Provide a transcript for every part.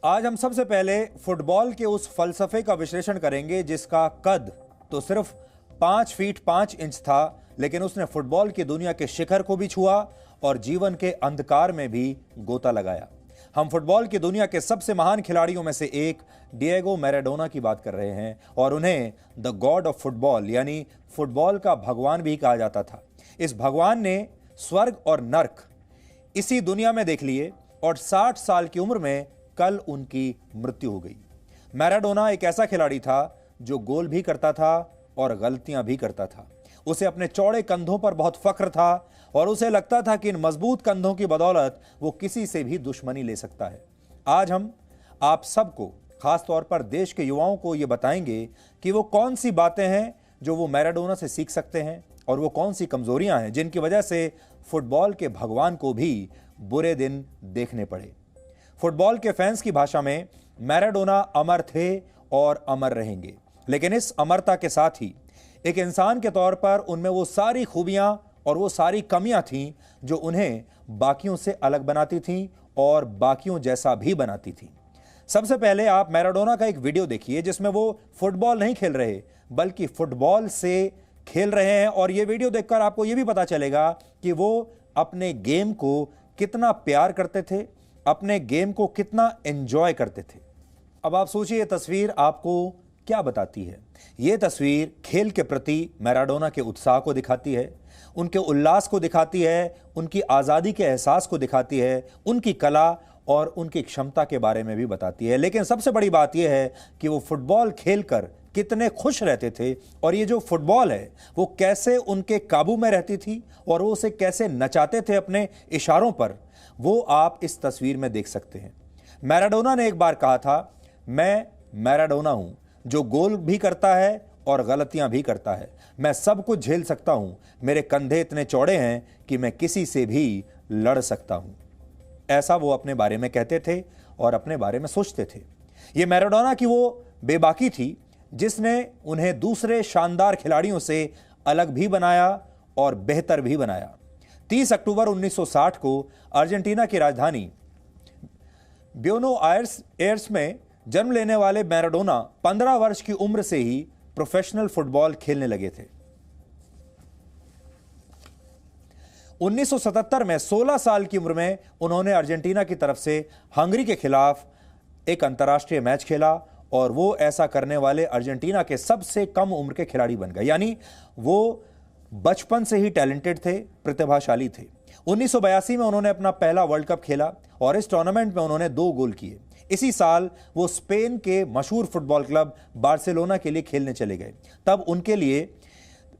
आज हम सबसे पहले फुटबॉल के उस फलसफे का विश्लेषण करेंगे जिसका कद तो सिर्फ 5 फीट 5 इंच था, लेकिन उसने फुटबॉल की दुनिया के शिखर को भी छुआ और जीवन के अंधकार में भी गोता लगाया। हम फुटबॉल की दुनिया के सबसे महान खिलाड़ियों में से एक डिएगो मैराडोना की बात कर रहे हैं और उन्हें द गॉड ऑफ फुटबॉल यानी फुटबॉल का भगवान भी कहा जाता था। इस भगवान ने स्वर्ग और नर्क इसी दुनिया में देख लिए और 60 साल की उम्र में कल उनकी मृत्यु हो गई। मैराडोना एक ऐसा खिलाड़ी था जो गोल भी करता था और गलतियां भी करता था। उसे अपने चौड़े कंधों पर बहुत फख्र था और उसे लगता था कि इन मजबूत कंधों की बदौलत वो किसी से भी दुश्मनी ले सकता है। आज हम आप सबको, खासतौर पर देश के युवाओं को, ये बताएंगे कि वो कौन सी बातें हैं जो वो मैराडोना से सीख सकते हैं और वो कौन सी कमजोरियां हैं जिनकी वजह से फुटबॉल के भगवान को भी बुरे दिन देखने पड़े। फुटबॉल के फैंस की भाषा में मैराडोना अमर थे और अमर रहेंगे, लेकिन इस अमरता के साथ ही एक इंसान के तौर पर उनमें वो सारी खूबियां और वो सारी कमियां थीं जो उन्हें बाकियों से अलग बनाती थीं और बाकियों जैसा भी बनाती थीं। सबसे पहले आप मैराडोना का एक वीडियो देखिए जिसमें वो फुटबॉल नहीं खेल रहे बल्कि फुटबॉल से खेल रहे हैं और ये वीडियो देखकर आपको ये भी पता चलेगा कि वो अपने गेम को कितना प्यार करते थे, अपने गेम को कितना एंजॉय करते थे। अब आप सोचिए ये तस्वीर आपको क्या बताती है। यह तस्वीर खेल के प्रति मैराडोना के उत्साह को दिखाती है, उनके उल्लास को दिखाती है, उनकी आज़ादी के एहसास को दिखाती है, उनकी कला और उनकी क्षमता के बारे में भी बताती है। लेकिन सबसे बड़ी बात यह है कि वो फुटबॉल खेलकर कितने खुश रहते थे और ये जो फुटबॉल है वो कैसे उनके काबू में रहती थी और वो उसे कैसे नचाते थे अपने इशारों पर, वो आप इस तस्वीर में देख सकते हैं। मैराडोना ने एक बार कहा था, मैं मैराडोना हूं जो गोल भी करता है और गलतियां भी करता है। मैं सब कुछ झेल सकता हूं, मेरे कंधे इतने चौड़े हैं कि मैं किसी से भी लड़ सकता हूं। ऐसा वो अपने बारे में कहते थे और अपने बारे में सोचते थे। ये मैराडोना की वो बेबाकी थी जिसने उन्हें दूसरे शानदार खिलाड़ियों से अलग भी बनाया और बेहतर भी बनाया। 30 अक्टूबर 1960 को अर्जेंटीना की राजधानी ब्यूनो आयर्स में जन्म लेने वाले मैराडोना 15 वर्ष की उम्र से ही प्रोफेशनल फुटबॉल खेलने लगे थे। 1977 में 16 साल की उम्र में उन्होंने अर्जेंटीना की तरफ से हंगरी के खिलाफ एक अंतर्राष्ट्रीय मैच खेला और वो ऐसा करने वाले अर्जेंटीना के सबसे कम उम्र के खिलाड़ी बन गए। यानी वो बचपन से ही टैलेंटेड थे, प्रतिभाशाली थे। 1982 में उन्होंने अपना पहला वर्ल्ड कप खेला और इस टूर्नामेंट में उन्होंने 2 गोल किए। इसी साल वो स्पेन के मशहूर फुटबॉल क्लब बार्सिलोना के लिए खेलने चले गए। तब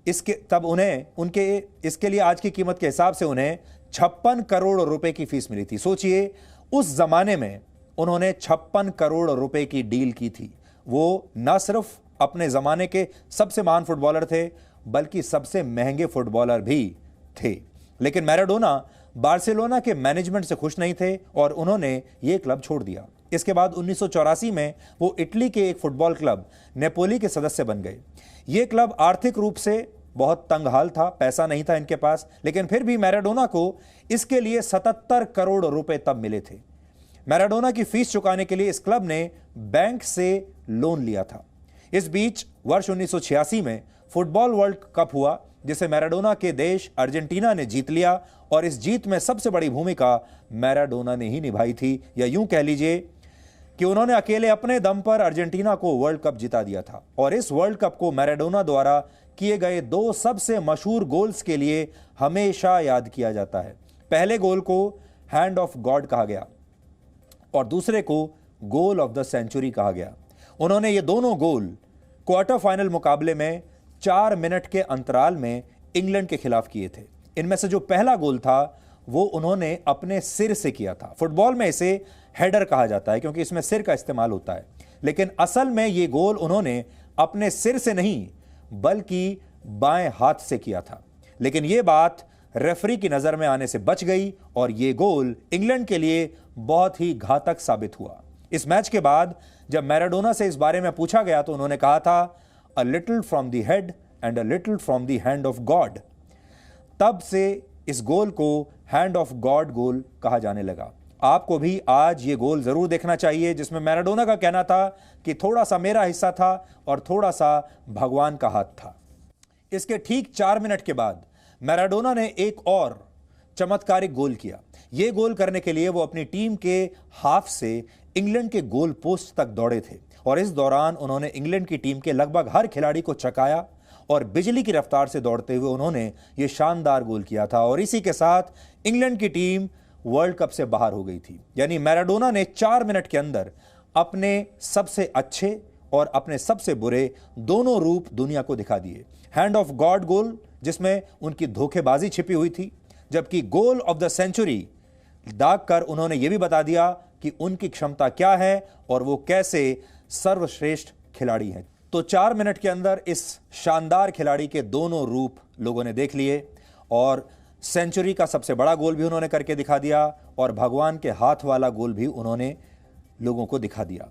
इसके लिए आज की कीमत के हिसाब से उन्हें 56 करोड़ रुपए की फीस मिली थी। सोचिए, उस जमाने में उन्होंने 56 करोड़ रुपए की डील की थी। वो न सिर्फ अपने जमाने के सबसे महान फुटबॉलर थे बल्कि सबसे महंगे फुटबॉलर भी थे। लेकिन मैराडोना बार्सिलोना के मैनेजमेंट से खुश नहीं थे और उन्होंने यह क्लब छोड़ दिया। इसके बाद 1984 में वो इटली के एक फुटबॉल क्लब नेपोली के सदस्य बन गए। यह क्लब आर्थिक रूप से बहुत तंगहाल था, पैसा नहीं था इनके पास, लेकिन फिर भी मैराडोना को इसके लिए 77 करोड़ रुपए तब मिले थे। मैराडोना की फीस चुकाने के लिए इस क्लब ने बैंक से लोन लिया था। इस बीच वर्ष 1986 में फुटबॉल वर्ल्ड कप हुआ जिसे मैराडोना के देश अर्जेंटीना ने जीत लिया और इस जीत में सबसे बड़ी भूमिका मैराडोना ने ही निभाई थी, या यूं कह लीजिए कि उन्होंने अकेले अपने दम पर अर्जेंटीना को वर्ल्ड कप जिता दिया था। और इस वर्ल्ड कप को मैराडोना द्वारा किए गए 2 सबसे मशहूर गोल्स के लिए हमेशा याद किया जाता है। पहले गोल को हैंड ऑफ गॉड कहा गया और दूसरे को गोल ऑफ द सेंचुरी कहा गया। उन्होंने ये दोनों गोल क्वार्टर फाइनल मुकाबले में 4 मिनट के अंतराल में इंग्लैंड के खिलाफ किए थे। इनमें से जो पहला गोल था वो उन्होंने अपने सिर से किया था। फुटबॉल में इसे हेडर कहा जाता है क्योंकि इसमें सिर का इस्तेमाल होता है, लेकिन असल में ये गोल उन्होंने अपने सिर से नहीं बल्कि बाएं हाथ से किया था। लेकिन यह बात रेफरी की नजर में आने से बच गई और यह गोल इंग्लैंड के लिए बहुत ही घातक साबित हुआ। इस मैच के बाद जब मैराडोना से इस बारे में पूछा गया तो उन्होंने कहा था, a little from the head and a little from the hand of God. तब से इस गोल को हैंड ऑफ गॉड गोल कहा जाने लगा आपको भी आज ये गोल जरूर देखना चाहिए, जिसमें मैराडोना का कहना था कि थोड़ा सा मेरा हिस्सा था और थोड़ा सा भगवान का हाथ था। इसके ठीक 4 मिनट के बाद मैराडोना ने एक और चमत्कारिक गोल किया। यह गोल करने के लिए वो अपनी टीम के हाफ से इंग्लैंड के गोल पोस्ट तक दौड़े थे और इस दौरान उन्होंने इंग्लैंड की टीम के लगभग हर खिलाड़ी को चकाया और बिजली की रफ्तार से दौड़ते हुए उन्होंने यह शानदार गोल किया था और इसी के साथ इंग्लैंड की टीम वर्ल्ड कप से बाहर हो गई थी। यानी मैराडोना ने 4 मिनट के अंदर अपने सबसे अच्छे और अपने सबसे बुरे दोनों रूप दुनिया को दिखा दिए। हैंड ऑफ गॉड गोल, जिसमें उनकी धोखेबाजी छिपी हुई थी, जबकि गोल ऑफ द सेंचुरी दाग कर उन्होंने यह भी बता दिया कि उनकी क्षमता क्या है और वो कैसे सर्वश्रेष्ठ खिलाड़ी हैं। तो 4 मिनट के अंदर इस शानदार खिलाड़ी के दोनों रूप लोगों ने देख लिए और सेंचुरी का सबसे बड़ा गोल भी उन्होंने करके दिखा दिया और भगवान के हाथ वाला गोल भी उन्होंने लोगों को दिखा दिया।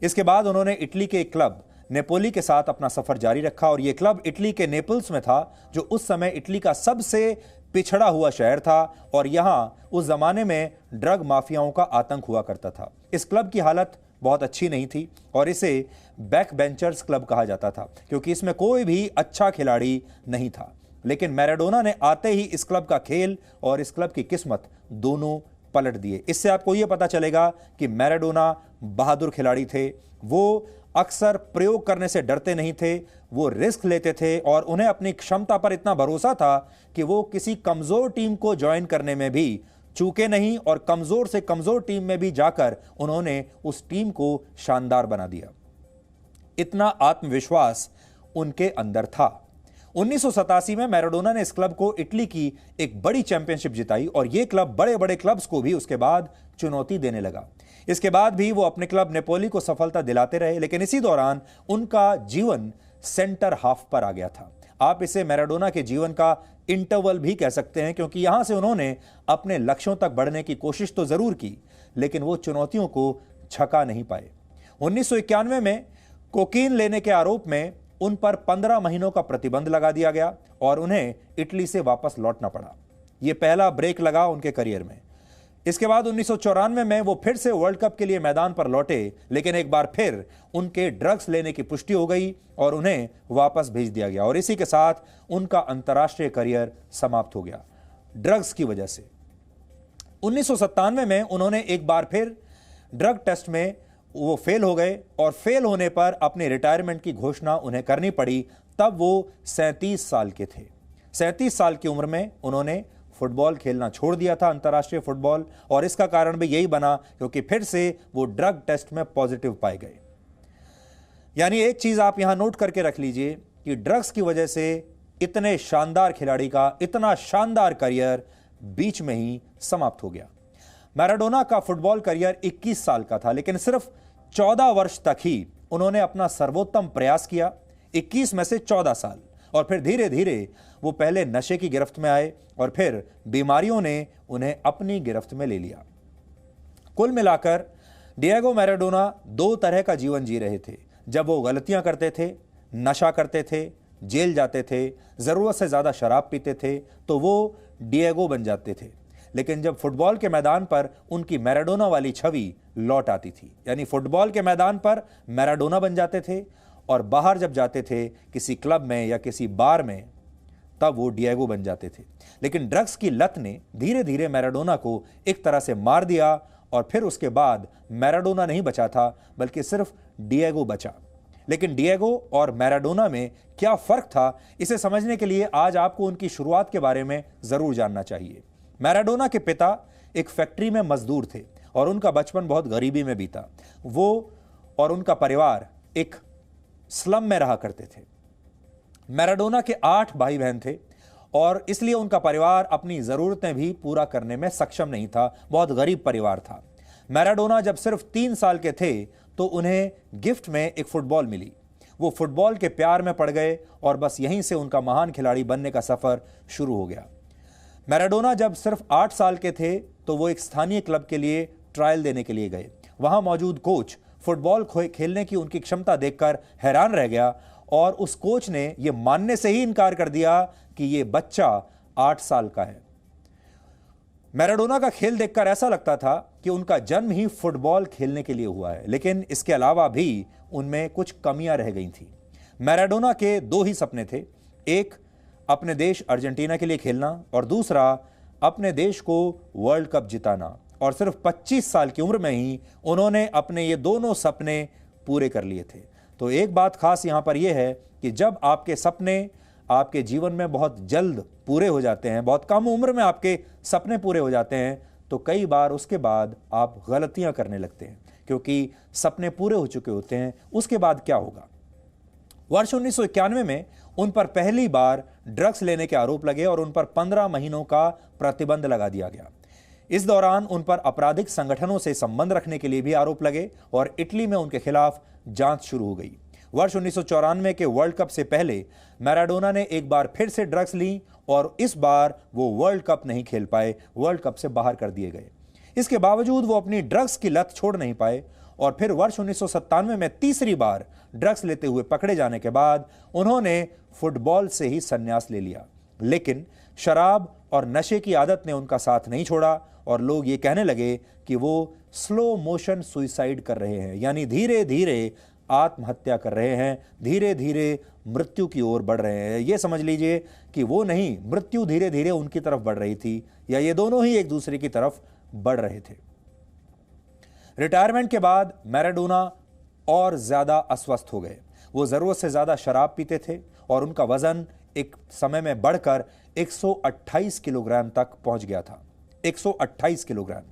इसके बाद उन्होंने इटली के क्लब नेपोली के साथ अपना सफर जारी रखा और यह क्लब इटली के नेपल्स में था, जो उस समय इटली का सबसे पिछड़ा हुआ शहर था और यहां उस जमाने में ड्रग माफियाओं का आतंक हुआ करता था। इस क्लब की हालत बहुत अच्छी नहीं थी और इसे बैक बेंचर्स क्लब कहा जाता था क्योंकि इसमें कोई भी अच्छा खिलाड़ी नहीं था। लेकिन मैराडोना ने आते ही इस क्लब का खेल और इस क्लब की किस्मत दोनों पलट दिए। इससे आपको यह पता चलेगा कि मैराडोना बहादुर खिलाड़ी थे। वो अक्सर प्रयोग करने से डरते नहीं थे, वो रिस्क लेते थे और उन्हें अपनी क्षमता पर इतना भरोसा था कि वो किसी कमजोर टीम को ज्वाइन करने में भी चूके नहीं और कमजोर से कमजोर टीम में भी जाकर उन्होंने उस टीम को शानदार बना दिया। इतना आत्मविश्वास उनके अंदर था। 1987 में मैराडोना ने इस क्लब को इटली की एक बड़ी चैंपियनशिप जिताई और यह क्लब बड़े बड़े क्लब्स को भी उसके बाद चुनौती देने लगा। इसके बाद भी वो अपने क्लब नेपोली को सफलता दिलाते रहे, लेकिन इसी दौरान उनका जीवन सेंटर हाफ पर आ गया था। आप इसे मैराडोना के जीवन का इंटरवल भी कह सकते हैं क्योंकि यहां से उन्होंने अपने लक्ष्यों तक बढ़ने की कोशिश तो जरूर की, लेकिन वो चुनौतियों को छका नहीं पाए। 1991 में कोकीन लेने के आरोप में उन पर 15 महीनों का प्रतिबंध लगा दिया गया और उन्हें इटली से वापस लौटना पड़ा। यह पहला ब्रेक लगा उनके करियर में। इसके बाद 1994 में वो फिर से वर्ल्ड कप के लिए मैदान पर लौटे, लेकिन एक बार फिर उनके ड्रग्स लेने की पुष्टि हो गई और उन्हें वापस भेज दिया गया और इसी के साथ उनका अंतर्राष्ट्रीय करियर समाप्त हो गया ड्रग्स की वजह से। 1997 में उन्होंने एक बार फिर ड्रग टेस्ट में वो फेल हो गए और फेल होने पर अपने रिटायरमेंट की घोषणा उन्हें करनी पड़ी। तब वो 37 साल के थे। 37 साल की उम्र में उन्होंने फुटबॉल खेलना छोड़ दिया था, अंतर्राष्ट्रीय फुटबॉल, और इसका कारण भी यही बना क्योंकि फिर से वो ड्रग टेस्ट में पॉजिटिव पाए गए। यानी एक चीज आप यहां नोट करके रख लीजिए कि ड्रग्स की वजह से इतने शानदार खिलाड़ी का इतना शानदार करियर बीच में ही समाप्त हो गया। मैराडोना का फुटबॉल करियर 21 साल का था, लेकिन सिर्फ 14 वर्ष तक ही उन्होंने अपना सर्वोत्तम प्रयास किया। 21 में से 14 साल, और फिर धीरे धीरे वो पहले नशे की गिरफ्त में आए और फिर बीमारियों ने उन्हें अपनी गिरफ्त में ले लिया। कुल मिलाकर डिएगो मैराडोना 2 तरह का जीवन जी रहे थे। जब वो गलतियां करते थे, नशा करते थे, जेल जाते थे, जरूरत से ज्यादा शराब पीते थे, तो वो डिएगो बन जाते थे। लेकिन जब फुटबॉल के मैदान पर उनकी मैराडोना वाली छवि लौट आती थी, यानी फुटबॉल के मैदान पर मैराडोना बन जाते थे और बाहर जब जाते थे किसी क्लब में या किसी बार में, तब वो डिएगो बन जाते थे। लेकिन ड्रग्स की लत ने धीरे धीरे मैराडोना को एक तरह से मार दिया और फिर उसके बाद मैराडोना नहीं बचा था, बल्कि सिर्फ डिएगो बचा। लेकिन डिएगो और मैराडोना में क्या फर्क था, इसे समझने के लिए आज आपको उनकी शुरुआत के बारे में जरूर जानना चाहिए। मैराडोना के पिता एक फैक्ट्री में मजदूर थे और उनका बचपन बहुत गरीबी में बीता। वो और उनका परिवार एक स्लम में रहा करते थे। मैराडोना के 8 भाई बहन थे और इसलिए उनका परिवार अपनी जरूरतें भी पूरा करने में सक्षम नहीं था, बहुत गरीब परिवार था। मैराडोना जब सिर्फ 3 साल के थे तो उन्हें गिफ्ट में एक फुटबॉल मिली। वो फुटबॉल के प्यार में पड़ गए और बस यहीं से उनका महान खिलाड़ी बनने का सफर शुरू हो गया। मैराडोना जब सिर्फ 8 साल के थे तो वो एक स्थानीय क्लब के लिए ट्रायल देने के लिए गए। वहां मौजूद कोच फुटबॉल खेलने की उनकी क्षमता देखकर हैरान रह गया और उस कोच ने यह मानने से ही इनकार कर दिया कि यह बच्चा 8 साल का है। मैराडोना का खेल देखकर ऐसा लगता था कि उनका जन्म ही फुटबॉल खेलने के लिए हुआ है, लेकिन इसके अलावा भी उनमें कुछ कमियां रह गई थी। मैराडोना के दो ही सपने थे, एक अपने देश अर्जेंटीना के लिए खेलना और दूसरा अपने देश को वर्ल्ड कप जिताना। और सिर्फ 25 साल की उम्र में ही उन्होंने अपने ये दोनों सपने पूरे कर लिए थे। तो एक बात खास यहां पर यह है कि जब आपके सपने आपके जीवन में बहुत जल्द पूरे हो जाते हैं, बहुत कम उम्र में आपके सपने पूरे हो जाते हैं, तो कई बार उसके बाद आप गलतियां करने लगते हैं, क्योंकि सपने पूरे हो चुके होते हैं। उसके बाद क्या होगा? वर्ष 1991 में उन पर पहली बार ड्रग्स लेने के आरोप लगे और उन पर 15 महीनों का प्रतिबंध लगा दिया गया। इस दौरान उन पर आपराधिक संगठनों से संबंध रखने के लिए भी आरोप लगे और इटली में उनके खिलाफ जांच शुरू हो गई। वर्ष 1994 के वर्ल्ड कप से पहले मैराडोना ने एक बार फिर से ड्रग्स ली और इस बार वो वर्ल्ड कप नहीं खेल पाए, वर्ल्ड कप से बाहर कर दिए गए। इसके बावजूद वो अपनी ड्रग्स की लत छोड़ नहीं पाए और फिर वर्ष 1997 में तीसरी बार ड्रग्स लेते हुए पकड़े जाने के बाद उन्होंने फुटबॉल से ही संन्यास ले लिया। लेकिन शराब और नशे की आदत ने उनका साथ नहीं छोड़ा और लोग ये कहने लगे कि वो स्लो मोशन सुइसाइड कर रहे हैं, यानी धीरे धीरे आत्महत्या कर रहे हैं, धीरे धीरे मृत्यु की ओर बढ़ रहे हैं। ये समझ लीजिए कि वो नहीं, मृत्यु धीरे धीरे उनकी तरफ बढ़ रही थी, या ये दोनों ही एक दूसरे की तरफ बढ़ रहे थे। रिटायरमेंट के बाद मैराडोना और ज्यादा अस्वस्थ हो गए। वो जरूरत से ज्यादा शराब पीते थे और उनका वजन एक समय में बढ़कर 128 किलोग्राम तक पहुंच गया था। 128 किलोग्राम।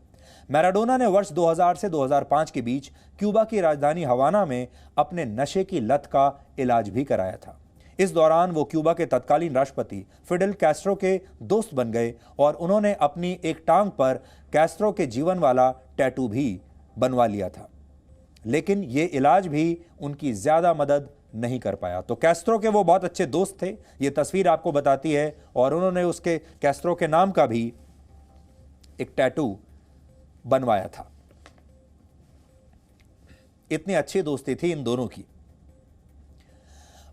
मैराडोना ने वर्ष 2000 से 2005 के बीच क्यूबा की राजधानी हवाना में अपने नशे की लत का इलाज भी कराया था। इस दौरान वो क्यूबा के तत्कालीन राष्ट्रपति फिडेल कैस्ट्रो के दोस्त बन गए और उन्होंने अपनी एक टांग पर कैस्ट्रो के जीवन वाला टैटू भी बनवा लिया था। लेकिन ये इलाज भी उनकी ज्यादा मदद नहीं कर पाया। तो कैस्ट्रो के वो बहुत अच्छे दोस्त थे, ये तस्वीर आपको बताती है, और उन्होंने उसके कैस्ट्रो के नाम का भी एक टैटू बनवाया था। इतनी अच्छी दोस्ती थी इन दोनों की।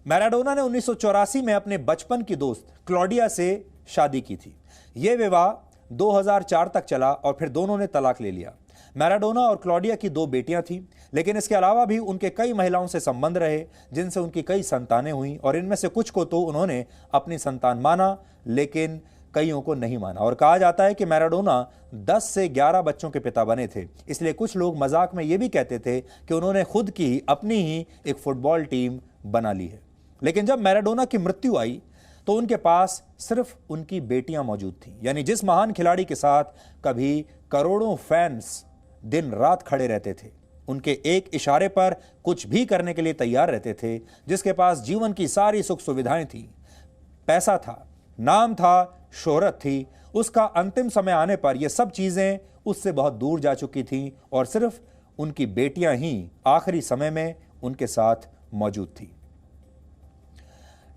मैराडोना ने 1984 में अपने बचपन की दोस्त क्लॉडिया से शादी की थी। यह विवाह 2004 तक चला और फिर दोनों ने तलाक ले लिया। मैराडोना और क्लॉडिया की 2 बेटियां थीं, लेकिन इसके अलावा भी उनके कई महिलाओं से संबंध रहे, जिनसे उनकी कई संतानें हुई, और इनमें से कुछ को तो उन्होंने अपनी संतान माना, लेकिन कईयों को नहीं माना। और कहा जाता है कि मैराडोना 10 से 11 बच्चों के पिता बने थे। इसलिए कुछ लोग मजाक में यह भी कहते थे कि उन्होंने खुद की अपनी ही एक फुटबॉल टीम बना ली है। लेकिन जब मैराडोना की मृत्यु आई तो उनके पास सिर्फ उनकी बेटियां मौजूद थीं। यानी जिस महान खिलाड़ी के साथ कभी करोड़ों फैंस दिन रात खड़े रहते थे, उनके एक इशारे पर कुछ भी करने के लिए तैयार रहते थे, जिसके पास जीवन की सारी सुख सुविधाएं थी, पैसा था, नाम था, शोहरत थी, उसका अंतिम समय आने पर यह सब चीजें उससे बहुत दूर जा चुकी थीं और सिर्फ उनकी बेटियां ही आखिरी समय में उनके साथ मौजूद थी।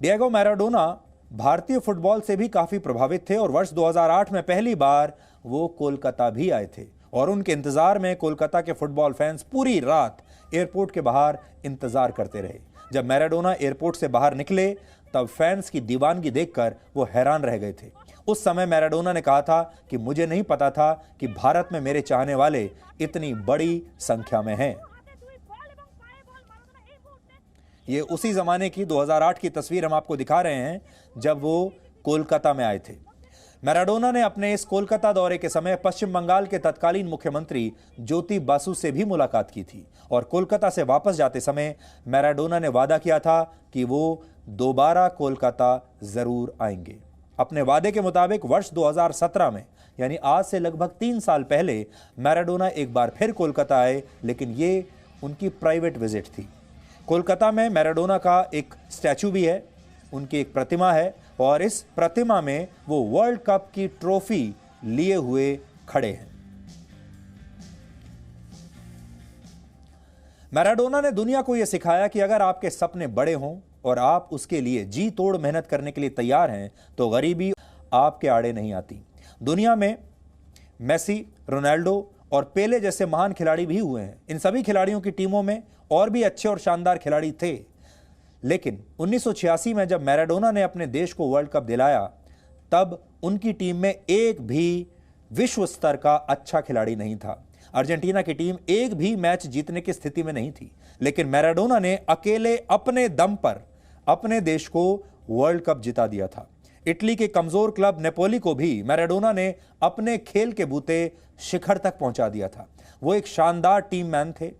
डिएगो मैराडोना भारतीय फुटबॉल से भी काफी प्रभावित थे और वर्ष 2008 में पहली बार वो कोलकाता भी आए थे और उनके इंतजार में कोलकाता के फुटबॉल फैंस पूरी रात एयरपोर्ट के बाहर इंतजार करते रहे। जब मैराडोना एयरपोर्ट से बाहर निकले तब फैंस की दीवानगी देखकर वो हैरान रह गए थे। उस समय मैराडोना ने कहा था कि मुझे नहीं पता था कि भारत में मेरे चाहने वाले इतनी बड़ी संख्या में हैं। ये उसी जमाने की 2008 की तस्वीर हम आपको दिखा रहे हैं जब वो कोलकाता में आए थे। मैराडोना ने अपने इस कोलकाता दौरे के समय पश्चिम बंगाल के तत्कालीन मुख्यमंत्री ज्योति बासु से भी मुलाकात की थी और कोलकाता से वापस जाते समय मैराडोना ने वादा किया था कि वो दोबारा कोलकाता जरूर आएंगे। अपने वादे के मुताबिक वर्ष 2017 में, यानी आज से लगभग 3 साल पहले, मैराडोना एक बार फिर कोलकाता आए, लेकिन ये उनकी प्राइवेट विजिट थी। कोलकाता में मैराडोना का एक स्टैचू भी है, उनकी एक प्रतिमा है और इस प्रतिमा में वो वर्ल्ड कप की ट्रॉफी लिए हुए खड़े हैं। मैराडोना ने दुनिया को यह सिखाया कि अगर आपके सपने बड़े हों और आप उसके लिए जी तोड़ मेहनत करने के लिए तैयार हैं तो गरीबी आपके आड़े नहीं आती। दुनिया में मेसी, रोनाल्डो और पेले जैसे महान खिलाड़ी भी हुए हैं। इन सभी खिलाड़ियों की टीमों में और भी अच्छे और शानदार खिलाड़ी थे, लेकिन 1986 में जब मैराडोना ने अपने देश को वर्ल्ड कप दिलाया तब उनकी टीम में एक भी विश्व स्तर का अच्छा खिलाड़ी नहीं था। अर्जेंटीना की टीम एक भी मैच जीतने की स्थिति में नहीं थी, लेकिन मैराडोना ने अकेले अपने दम पर अपने देश को वर्ल्ड कप जिता दिया था। इटली के कमजोर क्लब नेपोली को भी मैराडोना ने अपने खेल के बूते शिखर तक पहुंचा दिया था। वो एक शानदार टीम मैन थे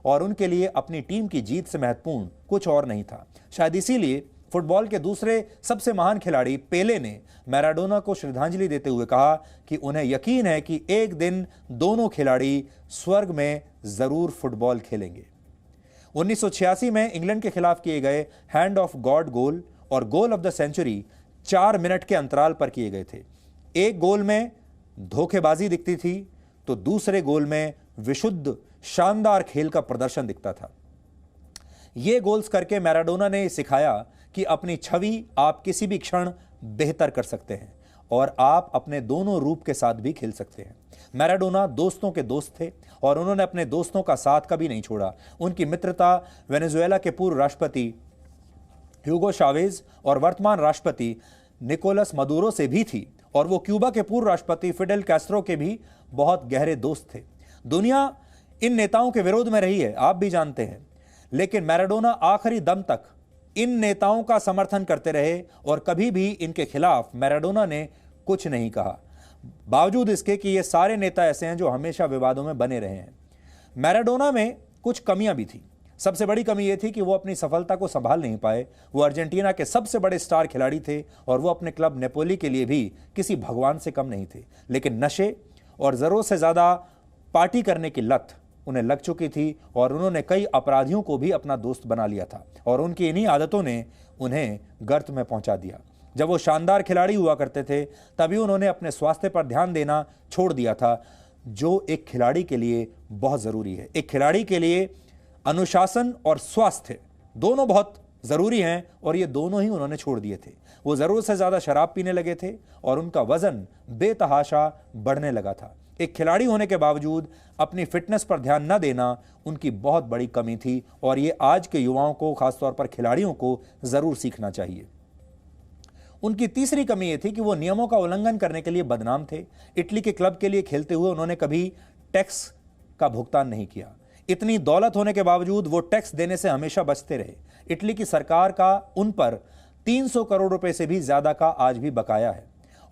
और उनके लिए अपनी टीम की जीत से महत्वपूर्ण कुछ और नहीं था। शायद इसीलिए फुटबॉल के दूसरे सबसे महान खिलाड़ी पेले ने मैराडोना को श्रद्धांजलि देते हुए कहा कि उन्हें यकीन है कि एक दिन दोनों खिलाड़ी स्वर्ग में जरूर फुटबॉल खेलेंगे। 1986 में इंग्लैंड के खिलाफ किए गए हैंड ऑफ गॉड गोल और goal of the century 4 minute के अंतराल पर किए गए थे। एक गोल में धोखेबाजी दिखती थी तो दूसरे गोल में विशुद्ध शानदार खेल का प्रदर्शन दिखता था। ये गोल्स करके मैराडोना ने सिखाया कि अपनी छवि आप किसी भी क्षण बेहतर कर सकते हैं और आप अपने दोनों रूप के साथ भी खेल सकते हैं। मैराडोना दोस्तों के दोस्त थे और उन्होंने अपने दोस्तों का साथ कभी नहीं छोड़ा। उनकी मित्रता वेनेजुएला के पूर्व राष्ट्रपति ह्यूगो चावेज और वर्तमान राष्ट्रपति निकोलस मदुरो से भी थी और वो क्यूबा के पूर्व राष्ट्रपति फिडेल कैस्ट्रो के भी बहुत गहरे दोस्त थे। दुनिया इन नेताओं के विरोध में रही है, आप भी जानते हैं, लेकिन मैराडोना आखिरी दम तक इन नेताओं का समर्थन करते रहे और कभी भी इनके खिलाफ मैराडोना ने कुछ नहीं कहा, बावजूद इसके कि ये सारे नेता ऐसे हैं जो हमेशा विवादों में बने रहे हैं। मैराडोना में कुछ कमियां भी थी। सबसे बड़ी कमी यह थी कि वो अपनी सफलता को संभाल नहीं पाए। वो अर्जेंटीना के सबसे बड़े स्टार खिलाड़ी थे और वो अपने क्लब नेपोली के लिए भी किसी भगवान से कम नहीं थे, लेकिन नशे और जरूरत से ज्यादा पार्टी करने की लत उन्हें लग चुकी थी और उन्होंने कई अपराधियों को भी अपना दोस्त बना लिया था और उनकी इन्हीं आदतों ने उन्हें गर्त में पहुंचा दिया। जब वो शानदार खिलाड़ी हुआ करते थे तभी उन्होंने अपने स्वास्थ्य पर ध्यान देना छोड़ दिया था, जो एक खिलाड़ी के लिए बहुत जरूरी है। एक खिलाड़ी के लिए अनुशासन और स्वास्थ्य दोनों बहुत जरूरी हैं और ये दोनों ही उन्होंने छोड़ दिए थे। वो जरूरत से ज्यादा शराब पीने लगे थे और उनका वजन बेतहाशा बढ़ने लगा था। एक खिलाड़ी होने के बावजूद अपनी फिटनेस पर ध्यान न देना उनकी बहुत बड़ी कमी थी और ये आज के युवाओं को, खासतौर पर खिलाड़ियों को जरूर सीखना चाहिए। उनकी तीसरी कमी यह थी कि वो नियमों का उल्लंघन करने के लिए बदनाम थे। इटली के क्लब के लिए खेलते हुए उन्होंने कभी टैक्स का भुगतान नहीं किया। इतनी दौलत होने के बावजूद वो टैक्स देने से हमेशा बचते रहे। इटली की सरकार का उन पर 300 करोड़ रुपए से भी ज्यादा का आज भी बकाया है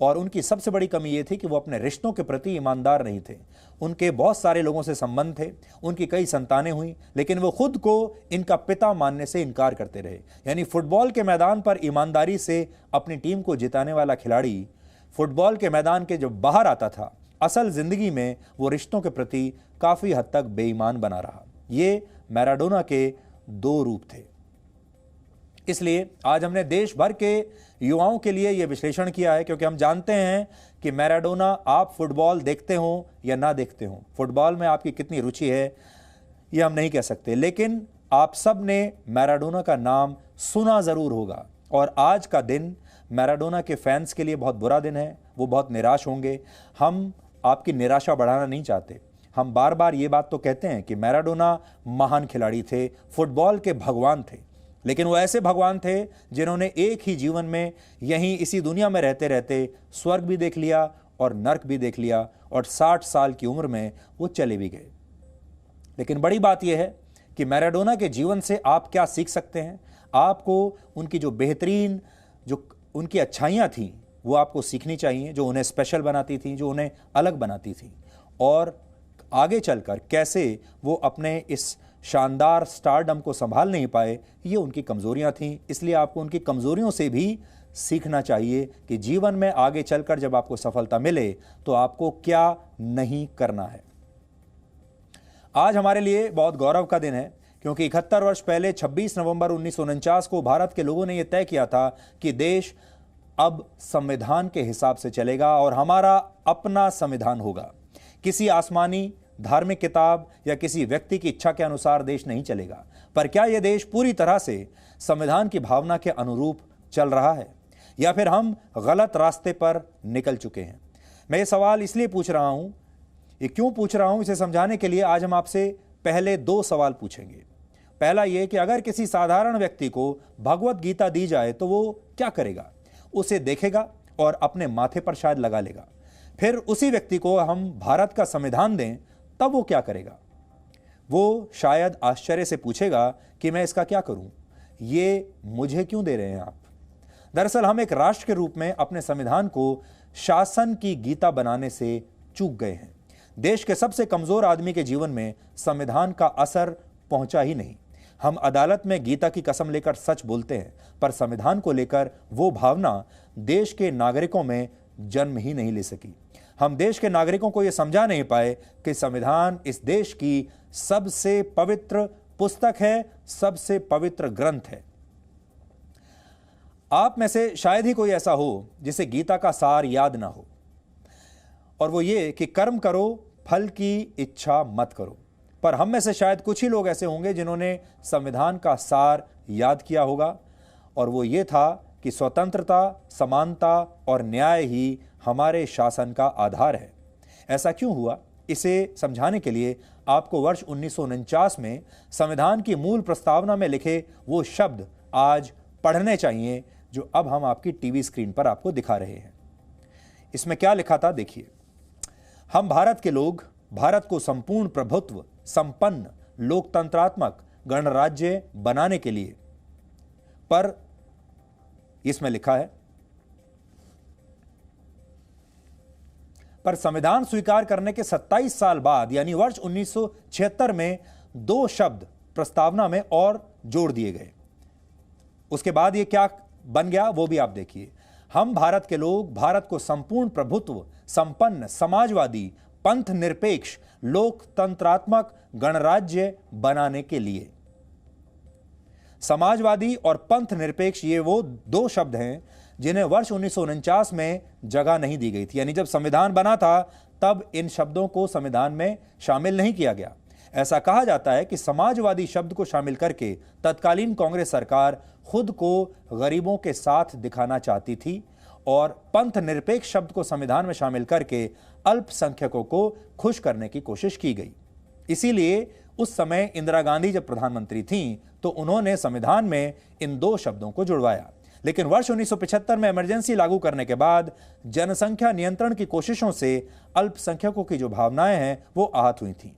और उनकी सबसे बड़ी कमी यह थी कि वो अपने रिश्तों के प्रति ईमानदार नहीं थे। उनके बहुत सारे लोगों से संबंध थे, उनकी कई संतानें हुई, लेकिन वो खुद को इनका पिता मानने से इनकार करते रहे। यानी फुटबॉल के मैदान पर ईमानदारी से अपनी टीम को जिताने वाला खिलाड़ी फुटबॉल के मैदान के जब बाहर आता था, असल जिंदगी में वो रिश्तों के प्रति काफी हद तक बेईमान बना रहा। ये मैराडोना के दो रूप थे। इसलिए आज हमने देश भर के युवाओं के लिए यह विश्लेषण किया है, क्योंकि हम जानते हैं कि मैराडोना, आप फुटबॉल देखते हो या ना देखते हो, फुटबॉल में आपकी कितनी रुचि है ये हम नहीं कह सकते, लेकिन आप सब ने मैराडोना का नाम सुना जरूर होगा। और आज का दिन मैराडोना के फैंस के लिए बहुत बुरा दिन है। वो बहुत निराश होंगे। हम आपकी निराशा बढ़ाना नहीं चाहते। हम बार बार ये बात तो कहते हैं कि मैराडोना महान खिलाड़ी थे, फुटबॉल के भगवान थे, लेकिन वो ऐसे भगवान थे जिन्होंने एक ही जीवन में यहीं इसी दुनिया में रहते रहते स्वर्ग भी देख लिया और नर्क भी देख लिया और 60 साल की उम्र में वो चले भी गए। लेकिन बड़ी बात यह है कि मैराडोना के जीवन से आप क्या सीख सकते हैं। आपको उनकी जो बेहतरीन, जो उनकी अच्छाइयाँ थीं वो आपको सीखनी चाहिए, जो उन्हें स्पेशल बनाती थी, जो उन्हें अलग बनाती थी, और आगे चलकर कैसे वो अपने इस शानदार स्टारडम को संभाल नहीं पाए, ये उनकी कमजोरियां थीं। इसलिए आपको उनकी कमजोरियों से भी सीखना चाहिए कि जीवन में आगे चलकर जब आपको सफलता मिले तो आपको क्या नहीं करना है। आज हमारे लिए बहुत गौरव का दिन है, क्योंकि 71 वर्ष पहले 26 नवंबर 1949 को भारत के लोगों ने यह तय किया था कि देश अब संविधान के हिसाब से चलेगा और हमारा अपना संविधान होगा। किसी आसमानी धार्मिक किताब या किसी व्यक्ति की इच्छा के अनुसार देश नहीं चलेगा। पर क्या यह देश पूरी तरह से संविधान की भावना के अनुरूप चल रहा है या फिर हम गलत रास्ते पर निकल चुके हैं? मैं ये सवाल इसलिए पूछ रहा हूं, ये क्यों पूछ रहा हूं, इसे समझाने के लिए आज हम आपसे पहले 2 सवाल पूछेंगे। पहला यह कि अगर किसी साधारण व्यक्ति को भगवत गीता दी जाए तो वो क्या करेगा? उसे देखेगा और अपने माथे पर शायद लगा लेगा। फिर उसी व्यक्ति को हम भारत का संविधान दें, तब वो क्या करेगा? वो शायद आश्चर्य से पूछेगा कि मैं इसका क्या करूं, ये मुझे क्यों दे रहे हैं आप? दरअसल हम एक राष्ट्र के रूप में अपने संविधान को शासन की गीता बनाने से चूक गए हैं। देश के सबसे कमजोर आदमी के जीवन में संविधान का असर पहुंचा ही नहीं। हम अदालत में गीता की कसम लेकर सच बोलते हैं, पर संविधान को लेकर वो भावना देश के नागरिकों में जन्म ही नहीं ले सकी। हम देश के नागरिकों को यह समझा नहीं पाए कि संविधान इस देश की सबसे पवित्र पुस्तक है, सबसे पवित्र ग्रंथ है। आप में से शायद ही कोई ऐसा हो जिसे गीता का सार याद ना हो, और वो ये कि कर्म करो, फल की इच्छा मत करो। पर हम में से शायद कुछ ही लोग ऐसे होंगे जिन्होंने संविधान का सार याद किया होगा, और वो ये था कि स्वतंत्रता, समानता और न्याय ही हमारे शासन का आधार है। ऐसा क्यों हुआ, इसे समझाने के लिए आपको वर्ष 1949 में संविधान की मूल प्रस्तावना में लिखे वो शब्द आज पढ़ने चाहिए जो अब हम आपकी टीवी स्क्रीन पर आपको दिखा रहे हैं। इसमें क्या लिखा था, देखिए। हम भारत के लोग भारत को संपूर्ण प्रभुत्व, संपन्न, लोकतंत्रात्मक गणराज्य बनाने के लिए, पर इसमें लिखा है, पर संविधान स्वीकार करने के 27 साल बाद यानी वर्ष 1976 में 2 शब्द प्रस्तावना में और जोड़ दिए गए। उसके बाद ये क्या बन गया वो भी आप देखिए। हम भारत के लोग भारत को संपूर्ण प्रभुत्व, संपन्न, समाजवादी, पंथ निरपेक्ष, लोकतंत्रात्मक गणराज्य बनाने के लिए। समाजवादी और पंथ निरपेक्ष ये वो 2 शब्द हैं जिन्हें वर्ष 1949 में जगह नहीं दी गई थी। यानी जब संविधान बना था तब इन शब्दों को संविधान में शामिल नहीं किया गया। ऐसा कहा जाता है कि समाजवादी शब्द को शामिल करके तत्कालीन कांग्रेस सरकार खुद को गरीबों के साथ दिखाना चाहती थी, और पंथ निरपेक्ष शब्द को संविधान में शामिल करके अल्पसंख्यकों को खुश करने की कोशिश की गई। इसीलिए उस समय इंदिरा गांधी जब प्रधानमंत्री थीं तो उन्होंने संविधान में इन 2 शब्दों को जुड़वाया। लेकिन वर्ष 1975 में इमरजेंसी लागू करने के बाद जनसंख्या नियंत्रण की कोशिशों से अल्पसंख्यकों की जो भावनाएं हैं वो आहत हुई थीं।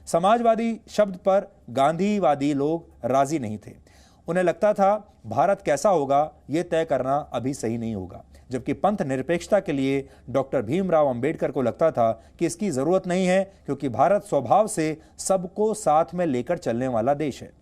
समाजवादी शब्द पर गांधीवादी लोग राजी नहीं थे। उन्हें लगता था भारत कैसा होगा ये तय करना अभी सही नहीं होगा, जबकि पंथ निरपेक्षता के लिए डॉक्टर भीमराव अंबेडकर को लगता था कि इसकी जरूरत नहीं है, क्योंकि भारत स्वभाव से सबको साथ में लेकर चलने वाला देश है।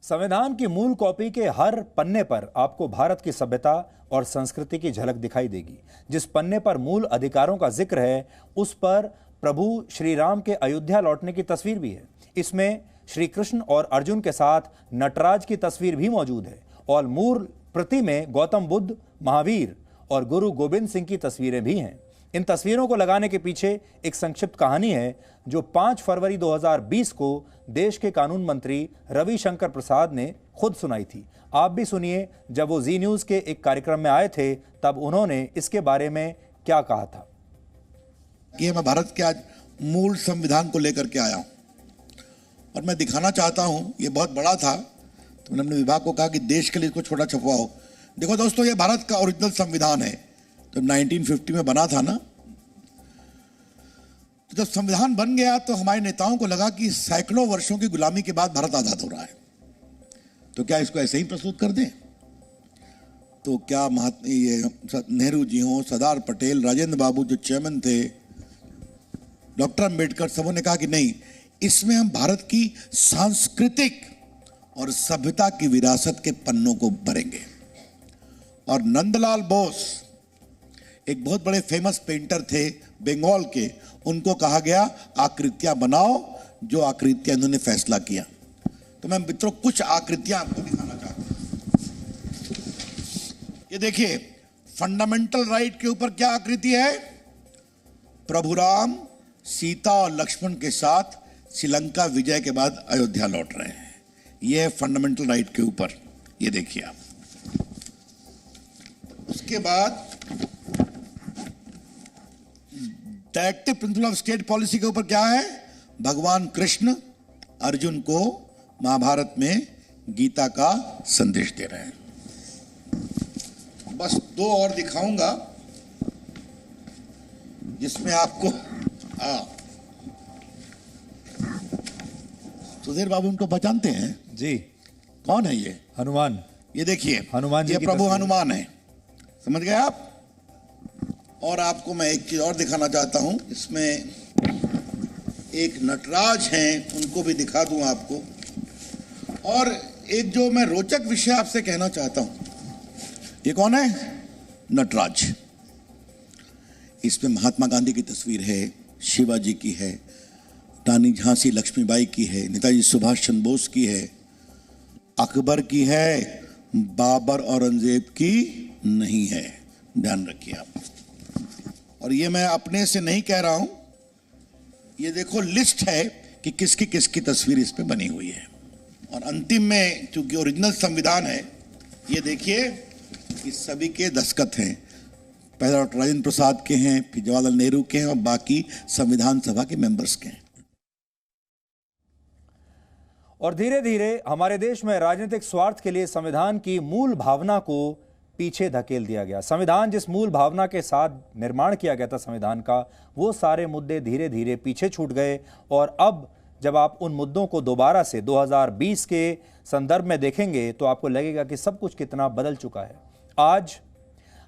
संविधान की मूल कॉपी के हर पन्ने पर आपको भारत की सभ्यता और संस्कृति की झलक दिखाई देगी। जिस पन्ने पर मूल अधिकारों का जिक्र है उस पर प्रभु श्री राम के अयोध्या लौटने की तस्वीर भी है। इसमें श्री कृष्ण और अर्जुन के साथ नटराज की तस्वीर भी मौजूद है, और मूल प्रति में गौतम बुद्ध, महावीर और गुरु गोविंद सिंह की तस्वीरें भी हैं। इन तस्वीरों को लगाने के पीछे एक संक्षिप्त कहानी है जो 5 फरवरी 2020 को देश के कानून मंत्री रविशंकर प्रसाद ने खुद सुनाई थी। आप भी सुनिए, जब वो जी न्यूज के एक कार्यक्रम में आए थे तब उन्होंने इसके बारे में क्या कहा था। कि मैं भारत के आज मूल संविधान को लेकर के आया हूं, और मैं दिखाना चाहता हूं, ये बहुत बड़ा था तो मैंने अपने विभाग को कहा कि देश के लिए इसको छोटा छपवाओ। देखो दोस्तों, ये भारत का ओरिजिनल संविधान है, तो 1950 में बना था ना। तो जब संविधान बन गया तो हमारे नेताओं को लगा कि सैकड़ों वर्षों की गुलामी के बाद भारत आजाद हो रहा है, तो क्या इसको ऐसे ही प्रस्तुत कर दें। तो क्या नेहरू जी हों, सरदार पटेल, राजेंद्र बाबू जो चेयरमैन थे, डॉक्टर अंबेडकर, सबों ने कहा कि नहीं, इसमें हम भारत की सांस्कृतिक और सभ्यता की विरासत के पन्नों को भरेंगे। और नंदलाल बोस एक बहुत बड़े फेमस पेंटर थे बंगाल के, उनको कहा गया आकृतियां बनाओ, जो आकृतियां इन्होंने फैसला किया। तो मैं मित्रों कुछ आकृतियां आपको दिखाना चाहता हूं। ये देखिए, फंडामेंटल राइट के ऊपर क्या आकृति है? प्रभु राम सीता और लक्ष्मण के साथ श्रीलंका विजय के बाद अयोध्या लौट रहे हैं। यह है फंडामेंटल राइट के ऊपर, ये देखिए आप। उसके बाद directive principle of state policy के ऊपर क्या है? भगवान कृष्ण अर्जुन को महाभारत में गीता का संदेश दे रहे हैं। बस 2 और दिखाऊंगा। जिसमें आपको सुधीर बाबू उनको पहचानते हैं जी। कौन है ये? हनुमान। ये देखिए हनुमान जी ये की प्रभु तस्वीर। हनुमान है, समझ गए आप? और आपको मैं एक चीज और दिखाना चाहता हूं, इसमें एक नटराज हैं, उनको भी दिखा दूं आपको। और एक जो मैं रोचक विषय आपसे कहना चाहता हूं, ये कौन है? नटराज। इसमें महात्मा गांधी की तस्वीर है, शिवाजी की है, रानी झांसी लक्ष्मीबाई की है, नेताजी सुभाष चंद्र बोस की है, अकबर की है, बाबर औरंगजेब की नहीं है। ध्यान रखिए आप। और ये मैं अपने से नहीं कह रहा हूं, ये देखो लिस्ट है कि किसकी किसकी तस्वीर इस पे बनी हुई है। और अंतिम में चूंकि ओरिजिनल संविधान है, ये देखिए इस सभी के दस्तखत हैं। पहले डॉक्टर राजेंद्र प्रसाद के हैं, फिर जवाहरलाल नेहरू के हैं और बाकी संविधान सभा के मेंबर्स के हैं। और धीरे धीरे हमारे देश में राजनीतिक स्वार्थ के लिए संविधान की मूल भावना को पीछे धकेल दिया गया। संविधान जिस मूल भावना के साथ निर्माण किया गया था संविधान का, वो सारे मुद्दे धीरे धीरे पीछे छूट गए। और अब जब आप उन मुद्दों को दोबारा से 2020 के संदर्भ में देखेंगे तो आपको लगेगा कि सब कुछ कितना बदल चुका है। आज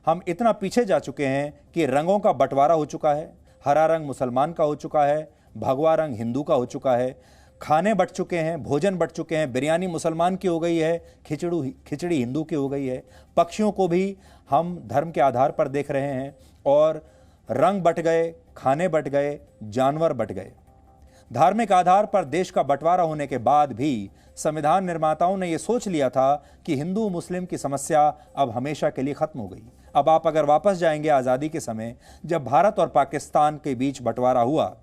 हम इतना पीछे जा चुके हैं कि रंगों का बंटवारा हो चुका है। हरा रंग मुसलमान का हो चुका है, भगवा रंग हिंदू का हो चुका है, खाने बंट चुके हैं, भोजन बंट चुके हैं। बिरयानी मुसलमान की हो गई है, खिचड़ी हिंदू की हो गई है। पक्षियों को भी हम धर्म के आधार पर देख रहे हैं और रंग बंट गए, खाने बंट गए, जानवर बंट गए। धार्मिक आधार पर देश का बंटवारा होने के बाद भी संविधान निर्माताओं ने यह सोच लिया था कि हिंदू मुस्लिम की समस्या अब हमेशा के लिए खत्म हो गई। अब आप अगर वापस जाएंगे आज़ादी के समय, जब भारत और पाकिस्तान के बीच बंटवारा हुआ,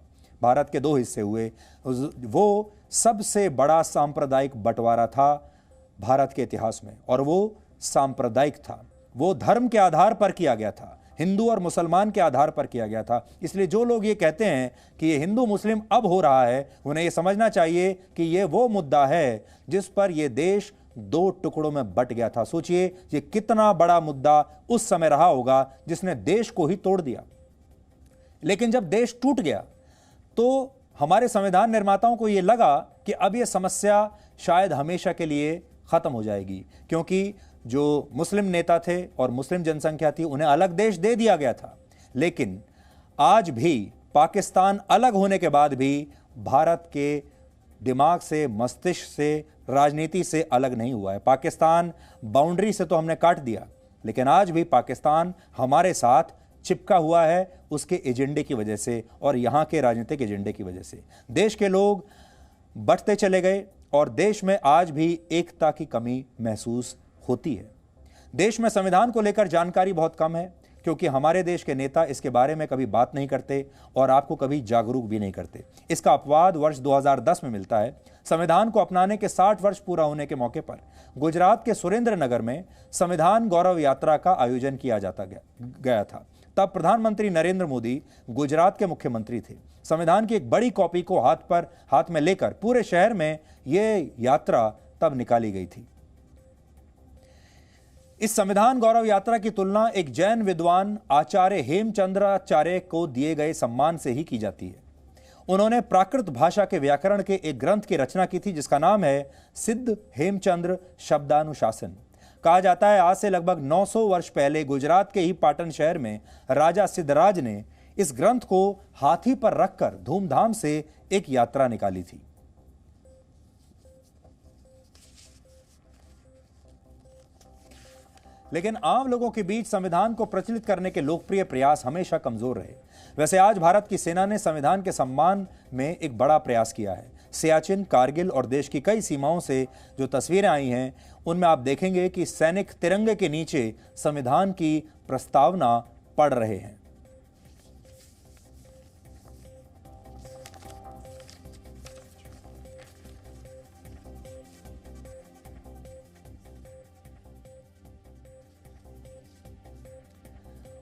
भारत के 2 हिस्से हुए, वो सबसे बड़ा सांप्रदायिक बंटवारा था भारत के इतिहास में। और वो सांप्रदायिक था, वो धर्म के आधार पर किया गया था, हिंदू और मुसलमान के आधार पर किया गया था। इसलिए जो लोग ये कहते हैं कि ये हिंदू मुस्लिम अब हो रहा है, उन्हें ये समझना चाहिए कि ये वो मुद्दा है जिस पर ये देश 2 टुकड़ों में बंट गया था। सोचिए ये कितना बड़ा मुद्दा उस समय रहा होगा जिसने देश को ही तोड़ दिया। लेकिन जब देश टूट गया तो हमारे संविधान निर्माताओं को यह लगा कि अब यह समस्या शायद हमेशा के लिए खत्म हो जाएगी, क्योंकि जो मुस्लिम नेता थे और मुस्लिम जनसंख्या थी उन्हें अलग देश दे दिया गया था। लेकिन आज भी पाकिस्तान अलग होने के बाद भी भारत के दिमाग से, मस्तिष्क से, राजनीति से अलग नहीं हुआ है। पाकिस्तान बाउंड्री से तो हमने काट दिया, लेकिन आज भी पाकिस्तान हमारे साथ चिपका हुआ है उसके एजेंडे की वजह से और यहां के राजनीतिक एजेंडे की वजह से। देश के लोग बढ़ते चले गए और देश में आज भी एकता की कमी महसूस होती है। देश में संविधान को लेकर जानकारी बहुत कम है, क्योंकि हमारे देश के नेता इसके बारे में कभी बात नहीं करते और आपको कभी जागरूक भी नहीं करते। इसका अपवाद वर्ष 2010 में मिलता है। संविधान को अपनाने के 60 वर्ष पूरा होने के मौके पर गुजरात के सुरेंद्र नगर में संविधान गौरव यात्रा का आयोजन किया गया था। तब प्रधानमंत्री नरेंद्र मोदी गुजरात के मुख्यमंत्री थे। संविधान की एक बड़ी कॉपी को हाथ में लेकर पूरे शहर में यह यात्रा तब निकाली गई थी। इस संविधान गौरव यात्रा की तुलना एक जैन विद्वान आचार्य हेमचंद्राचार्य को दिए गए सम्मान से ही की जाती है। उन्होंने प्राकृत भाषा के व्याकरण के एक ग्रंथ की रचना की थी जिसका नाम है सिद्ध हेमचंद्र शब्दानुशासन। कहा जाता है आज से लगभग 900 वर्ष पहले गुजरात के ही पाटन शहर में राजा सिद्धराज ने इस ग्रंथ को हाथी पर रखकर धूमधाम से एक यात्रा निकाली थी। लेकिन आम लोगों के बीच संविधान को प्रचलित करने के लोकप्रिय प्रयास हमेशा कमजोर रहे। वैसे आज भारत की सेना ने संविधान के सम्मान में एक बड़ा प्रयास किया है। सियाचिन, कारगिल और देश की कई सीमाओं से जो तस्वीरें आई हैं उनमें आप देखेंगे कि सैनिक तिरंगे के नीचे संविधान की प्रस्तावना पढ़ रहे हैं।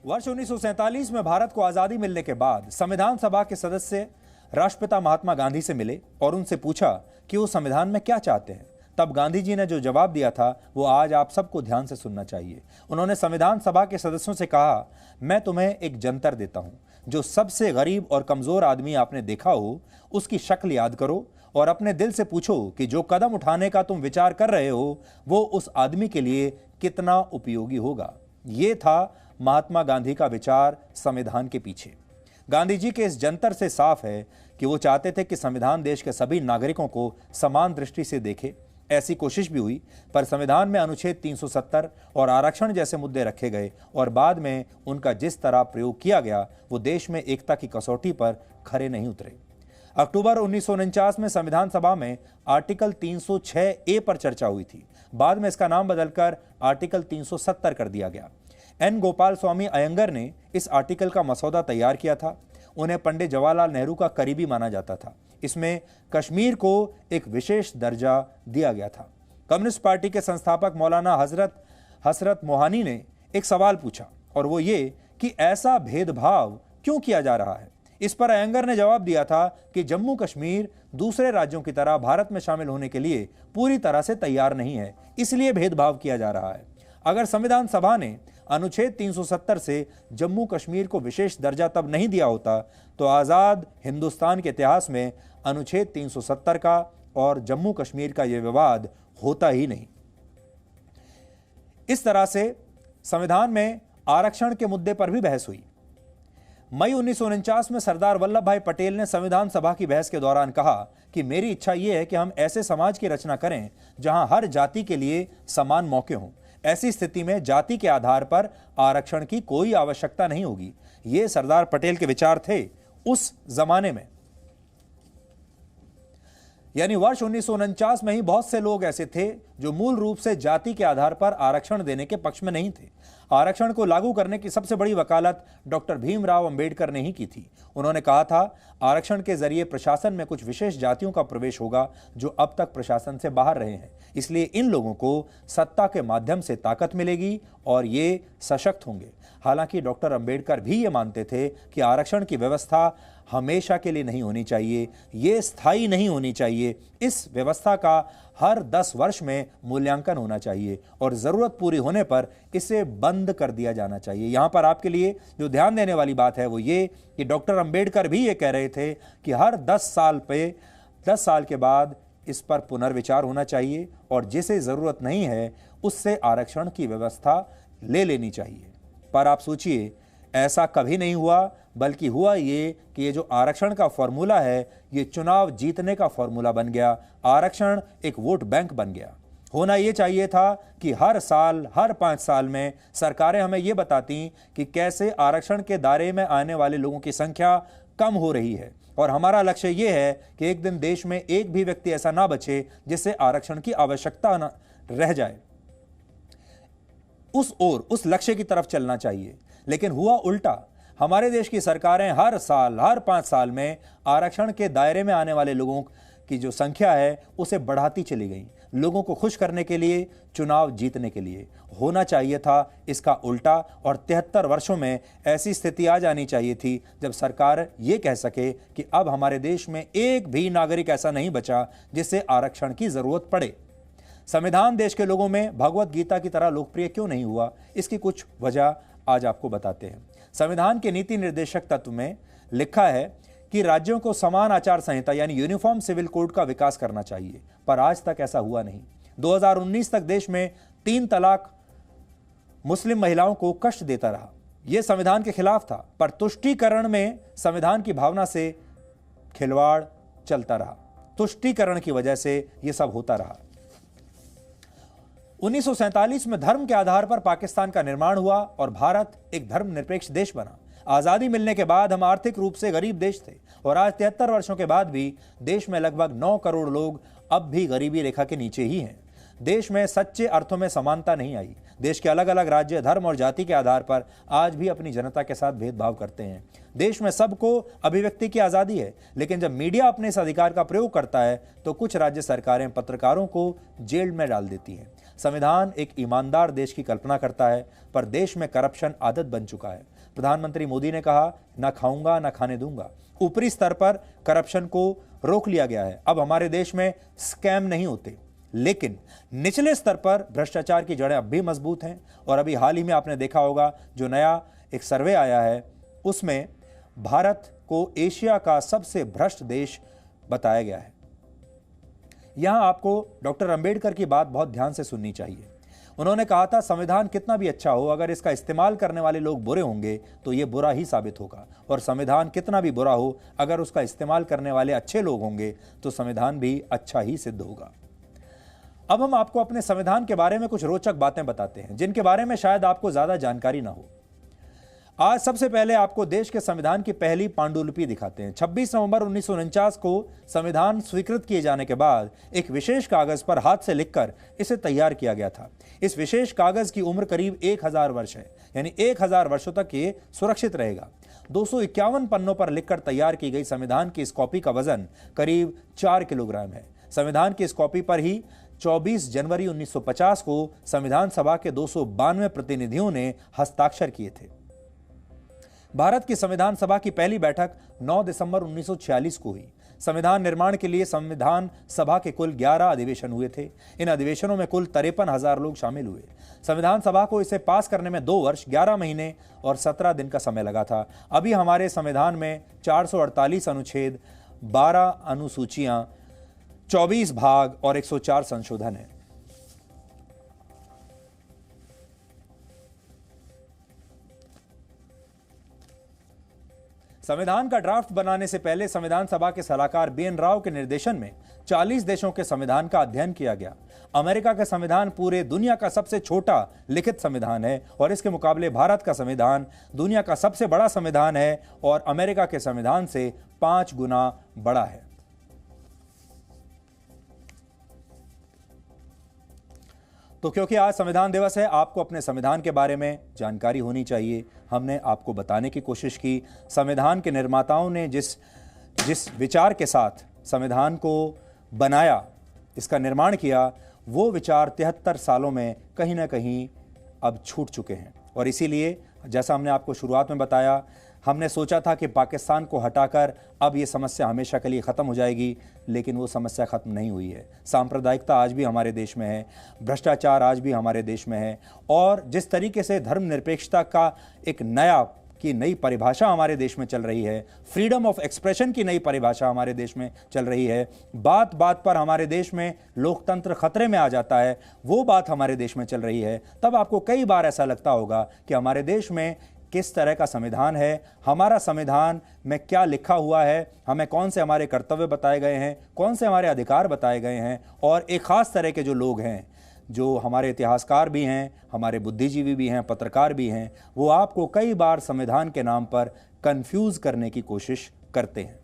वर्ष 1947 में भारत को आजादी मिलने के बाद संविधान सभा के सदस्य राष्ट्रपिता महात्मा गांधी से मिले और उनसे पूछा कि वो संविधान में क्या चाहते हैं। तब गांधी जी ने जो जवाब दिया था वो आज आप सबको ध्यान से सुनना चाहिए। उन्होंने संविधान सभा के सदस्यों से कहा, मैं तुम्हें एक जंतर देता हूं। जो सबसे गरीब और कमजोर आदमी आपने देखा हो उसकी शक्ल याद करो और अपने दिल से पूछो कि जो कदम उठाने का तुम विचार कर रहे हो वो उस आदमी के लिए कितना उपयोगी होगा। ये था महात्मा गांधी का विचार संविधान के पीछे। गांधी जी के इस जंतर से साफ है कि वो चाहते थे कि संविधान देश के सभी नागरिकों को समान दृष्टि से देखे। ऐसी कोशिश भी हुई, पर संविधान में अनुच्छेद 370 और आरक्षण जैसे मुद्दे रखे गए और बाद में उनका जिस तरह प्रयोग किया गया वो देश में एकता की कसौटी पर खरे नहीं उतरे। अक्टूबर 1949 में संविधान सभा में आर्टिकल 306A पर चर्चा हुई थी। बाद में इसका नाम बदलकर आर्टिकल 370 कर दिया गया। एन गोपाल स्वामी अयंगर ने इस आर्टिकल का मसौदा तैयार किया था। उन्हें पंडित जवाहरलाल नेहरू का करीबी माना जाता था। इसमें कश्मीर को एक विशेष दर्जा दिया गया था। कम्युनिस्ट पार्टी के संस्थापक मौलाना हसरत मोहानी ने एक सवाल पूछा और वो ये कि ऐसा भेदभाव क्यों किया जा रहा है। इस पर अयंगर ने जवाब दिया था कि जम्मू कश्मीर दूसरे राज्यों की तरह भारत में शामिल होने के लिए पूरी तरह से तैयार नहीं है, इसलिए भेदभाव किया जा रहा है। अगर संविधान सभा ने अनुच्छेद 370 से जम्मू कश्मीर को विशेष दर्जा तब नहीं दिया होता तो आजाद हिंदुस्तान के इतिहास में अनुच्छेद 370 का और जम्मू कश्मीर का यह विवाद होता ही नहीं। इस तरह से संविधान में आरक्षण के मुद्दे पर भी बहस हुई। मई 1949 में सरदार वल्लभ भाई पटेल ने संविधान सभा की बहस के दौरान कहा कि मेरी इच्छा यह है कि हम ऐसे समाज की रचना करें जहां हर जाति के लिए समान मौके हों। ऐसी स्थिति में जाति के आधार पर आरक्षण की कोई आवश्यकता नहीं होगी। ये सरदार पटेल के विचार थे उस जमाने में, यानी वर्ष 1949 में ही बहुत से लोग ऐसे थे जो मूल रूप से जाति के आधार पर आरक्षण देने के पक्ष में नहीं थे। आरक्षण को लागू करने की सबसे बड़ी वकालत डॉक्टर भीमराव अंबेडकर ने ही की थी। उन्होंने कहा था आरक्षण के जरिए प्रशासन में कुछ विशेष जातियों का प्रवेश होगा जो अब तक प्रशासन से बाहर रहे हैं, इसलिए इन लोगों को सत्ता के माध्यम से ताकत मिलेगी और ये सशक्त होंगे। हालांकि डॉक्टर अंबेडकर भी ये मानते थे कि आरक्षण की व्यवस्था हमेशा के लिए नहीं होनी चाहिए, ये स्थायी नहीं होनी चाहिए। इस व्यवस्था का हर 10 वर्ष में मूल्यांकन होना चाहिए और जरूरत पूरी होने पर इसे बंद कर दिया जाना चाहिए। यहां पर आपके लिए जो ध्यान देने वाली बात है वो ये कि डॉक्टर अंबेडकर भी ये कह रहे थे कि हर 10 साल के बाद इस पर पुनर्विचार होना चाहिए और जिसे जरूरत नहीं है उससे आरक्षण की व्यवस्था ले लेनी चाहिए। पर आप सोचिए, ऐसा कभी नहीं हुआ, बल्कि हुआ ये कि ये जो आरक्षण का फॉर्मूला है ये चुनाव जीतने का फॉर्मूला बन गया। आरक्षण एक वोट बैंक बन गया। होना ये चाहिए था कि हर साल, हर 5 साल में सरकारें हमें ये बताती कि कैसे आरक्षण के दायरे में आने वाले लोगों की संख्या कम हो रही है और हमारा लक्ष्य ये है कि एक दिन देश में एक भी व्यक्ति ऐसा ना बचे जिससे आरक्षण की आवश्यकता न रह जाए। उस लक्ष्य की तरफ चलना चाहिए। लेकिन हुआ उल्टा। हमारे देश की सरकारें हर साल, हर 5 साल में आरक्षण के दायरे में आने वाले लोगों की जो संख्या है उसे बढ़ाती चली गई, लोगों को खुश करने के लिए, चुनाव जीतने के लिए। होना चाहिए था इसका उल्टा और 73 वर्षों में ऐसी स्थिति आ जानी चाहिए थी जब सरकार ये कह सके कि अब हमारे देश में एक भी नागरिक ऐसा नहीं बचा जिससे आरक्षण की जरूरत पड़े। संविधान देश के लोगों में भगवत गीता की तरह लोकप्रिय क्यों नहीं हुआ, इसकी कुछ वजह आज आपको बताते हैं। संविधान के नीति निर्देशक तत्व में लिखा है कि राज्यों को समान आचार संहिता यानी यूनिफॉर्म सिविल कोड का विकास करना चाहिए, पर आज तक ऐसा हुआ नहीं। 2019 तक देश में 3 तलाक मुस्लिम महिलाओं को कष्ट देता रहा। यह संविधान के खिलाफ था, पर तुष्टीकरण में संविधान की भावना से खिलवाड़ चलता रहा। तुष्टीकरण की वजह से यह सब होता रहा। 1947 में धर्म के आधार पर पाकिस्तान का निर्माण हुआ और भारत एक धर्मनिरपेक्ष देश बना। आजादी मिलने के बाद हम आर्थिक रूप से गरीब देश थे और आज 73 वर्षों के बाद भी देश में लगभग 9 करोड़ लोग अब भी गरीबी रेखा के नीचे ही हैं। देश में सच्चे अर्थों में समानता नहीं आई। देश के अलग अलग राज्य धर्म और जाति के आधार पर आज भी अपनी जनता के साथ भेदभाव करते हैं। देश में सबको अभिव्यक्ति की आज़ादी है, लेकिन जब मीडिया अपने इस अधिकार का प्रयोग करता है तो कुछ राज्य सरकारें पत्रकारों को जेल में डाल देती हैं। संविधान एक ईमानदार देश की कल्पना करता है, पर देश में करप्शन आदत बन चुका है। प्रधानमंत्री मोदी ने कहा, ना खाऊंगा ना खाने दूंगा। ऊपरी स्तर पर करप्शन को रोक लिया गया है। अब हमारे देश में स्कैम नहीं होते, लेकिन निचले स्तर पर भ्रष्टाचार की जड़ें अब भी मजबूत हैं। और अभी हाल ही में आपने देखा होगा जो नया एक सर्वे आया है उसमें भारत को एशिया का सबसे भ्रष्ट देश बताया गया है। यहां आपको डॉक्टर अंबेडकर की बात बहुत ध्यान से सुननी चाहिए। उन्होंने कहा था, संविधान कितना भी अच्छा हो, अगर इसका इस्तेमाल करने वाले लोग बुरे होंगे तो यह बुरा ही साबित होगा, और संविधान कितना भी बुरा हो, अगर उसका इस्तेमाल करने वाले अच्छे लोग होंगे तो संविधान भी अच्छा ही सिद्ध होगा। अब हम आपको अपने संविधान के बारे में कुछ रोचक बातें बताते हैं जिनके बारे में शायद आपको ज्यादा जानकारी ना हो। आज सबसे पहले आपको देश के संविधान की पहली पांडुलिपि दिखाते हैं। 26 नवंबर 1949 को संविधान स्वीकृत किए जाने के बाद एक विशेष कागज पर हाथ से लिखकर इसे तैयार किया गया था। इस विशेष कागज की उम्र करीब 1000 वर्ष है, यानी 1000 वर्षों तक ये सुरक्षित रहेगा। 251 पन्नों पर लिखकर तैयार की गई संविधान की इस कॉपी का वजन करीब 4 किलोग्राम है। संविधान की इस कॉपी पर ही 24 जनवरी 1950 को संविधान सभा के 292 प्रतिनिधियों ने हस्ताक्षर किए थे। भारत की संविधान सभा की पहली बैठक 9 दिसंबर 1946 को हुई। संविधान निर्माण के लिए संविधान सभा के कुल 11 अधिवेशन हुए थे। इन अधिवेशनों में कुल 53,000 लोग शामिल हुए। संविधान सभा को इसे पास करने में 2 वर्ष 11 महीने और 17 दिन का समय लगा था। अभी हमारे संविधान में 448 अनुच्छेद, 12 अनुसूचियां, 24 भाग और 104 संशोधन है। संविधान का ड्राफ्ट बनाने से पहले संविधान सभा के सलाहकार BN राव के निर्देशन में 40 देशों के संविधान का अध्ययन किया गया। अमेरिका का संविधान पूरे दुनिया का सबसे छोटा लिखित संविधान है और इसके मुकाबले भारत का संविधान दुनिया का सबसे बड़ा संविधान है और अमेरिका के संविधान से 5 गुना बड़ा है। तो क्योंकि आज संविधान दिवस है, आपको अपने संविधान के बारे में जानकारी होनी चाहिए। हमने आपको बताने की कोशिश की। संविधान के निर्माताओं ने जिस विचार के साथ संविधान को बनाया, इसका निर्माण किया, वो विचार 73 सालों में कहीं ना कहीं अब छूट चुके हैं। और इसीलिए जैसा हमने आपको शुरुआत में बताया, हमने सोचा था कि पाकिस्तान को हटाकर अब ये समस्या हमेशा के लिए ख़त्म हो जाएगी, लेकिन वो समस्या ख़त्म नहीं हुई है। सांप्रदायिकता आज भी हमारे देश में है, भ्रष्टाचार आज भी हमारे देश में है, और जिस तरीके से धर्मनिरपेक्षता का एक नई परिभाषा हमारे देश में चल रही है, फ्रीडम ऑफ एक्सप्रेशन की नई परिभाषा हमारे देश में चल रही है, बात बात पर हमारे देश में लोकतंत्र खतरे में आ जाता है, वो बात हमारे देश में चल रही है, तब आपको कई बार ऐसा लगता होगा कि हमारे देश में किस तरह का संविधान है, हमारा संविधान में क्या लिखा हुआ है, हमें कौन से हमारे कर्तव्य बताए गए हैं, कौन से हमारे अधिकार बताए गए हैं। और एक खास तरह के जो लोग हैं, जो हमारे इतिहासकार भी हैं, हमारे बुद्धिजीवी भी हैं, पत्रकार भी हैं, वो आपको कई बार संविधान के नाम पर कंफ्यूज करने की कोशिश करते हैं।